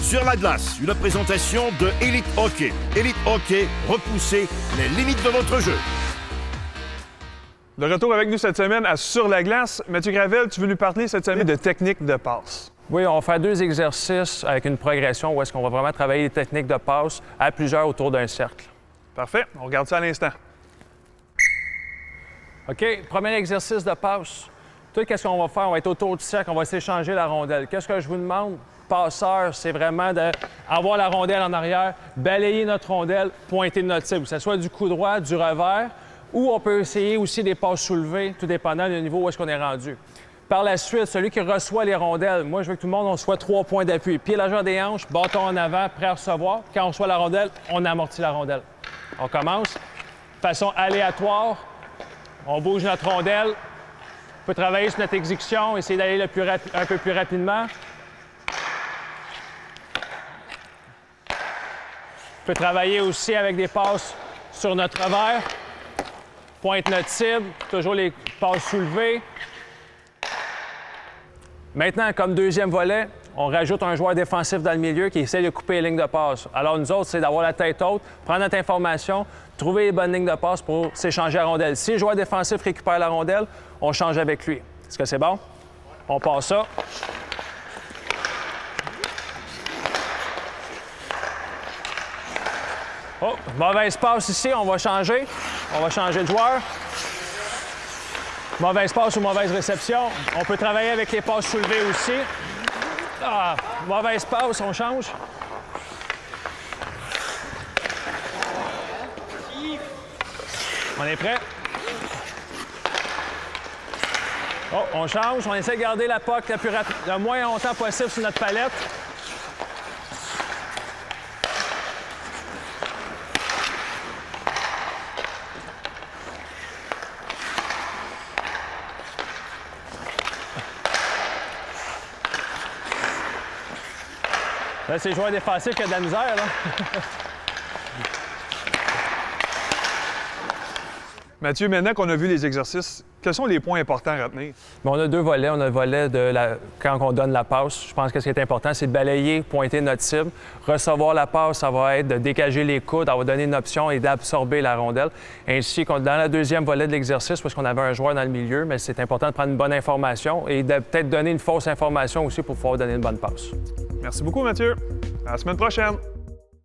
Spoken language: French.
Sur la glace, une présentation de Elite Hockey. Elite Hockey, repoussez les limites de votre jeu. De retour avec nous cette semaine à Sur la glace. Mathieu Gravel, tu veux nous parler cette semaine de technique de passe. Oui, on va faire 2 exercices avec une progression où est-ce qu'on va vraiment travailler les techniques de passe à plusieurs autour d'un cercle. Parfait, on regarde ça à l'instant. OK, premier exercice de passe. Tout ce qu'on va faire, on va être autour du cercle, on va s'échanger la rondelle. Qu'est-ce que je vous demande? Passeur, c'est vraiment d'avoir la rondelle en arrière, balayer notre rondelle, pointer notre cible, que ce soit du coup droit, du revers, ou on peut essayer aussi des passes soulevées, tout dépendant du niveau où est-ce qu'on est rendu. Par la suite, celui qui reçoit les rondelles, moi, je veux que tout le monde on soit 3 points d'appui. Pied largeur des hanches, bâton en avant, prêt à recevoir. Quand on reçoit la rondelle, on amortit la rondelle. On commence. Façon aléatoire, on bouge notre rondelle. On peut travailler sur notre exécution, essayer d'aller un peu plus rapidement. On peut travailler aussi avec des passes sur notre revers. Pointe notre cible, toujours les passes soulevées. Maintenant, comme deuxième volet, on rajoute un joueur défensif dans le milieu qui essaie de couper les lignes de passe. Alors nous autres, c'est d'avoir la tête haute, prendre notre information, trouver les bonnes lignes de passe pour s'échanger la rondelle. Si le joueur défensif récupère la rondelle, on change avec lui. Est-ce que c'est bon? On passe ça. Oh, mauvaise passe ici, on va changer. On va changer de joueur. Mauvaise passe ou mauvaise réception. On peut travailler avec les passes soulevées aussi. Ah, mauvaise passe, on change. On est prêt? Oh, on change. On essaie de garder la puck le moins longtemps possible sur notre palette. Là, c'est le joueur défensif qui a de la misère, là. Mathieu, maintenant qu'on a vu les exercices, quels sont les points importants à retenir? Bien, on a 2 volets. On a le volet quand on donne la passe. Je pense que ce qui est important, c'est de balayer, pointer notre cible. Recevoir la passe, ça va être de dégager les coudes, ça va donner une option et d'absorber la rondelle. Ainsi que dans la deuxième volet de l'exercice, parce qu'on avait un joueur dans le milieu, mais c'est important de prendre une bonne information et de peut-être donner une fausse information aussi pour pouvoir donner une bonne passe. Merci beaucoup, Mathieu. À la semaine prochaine.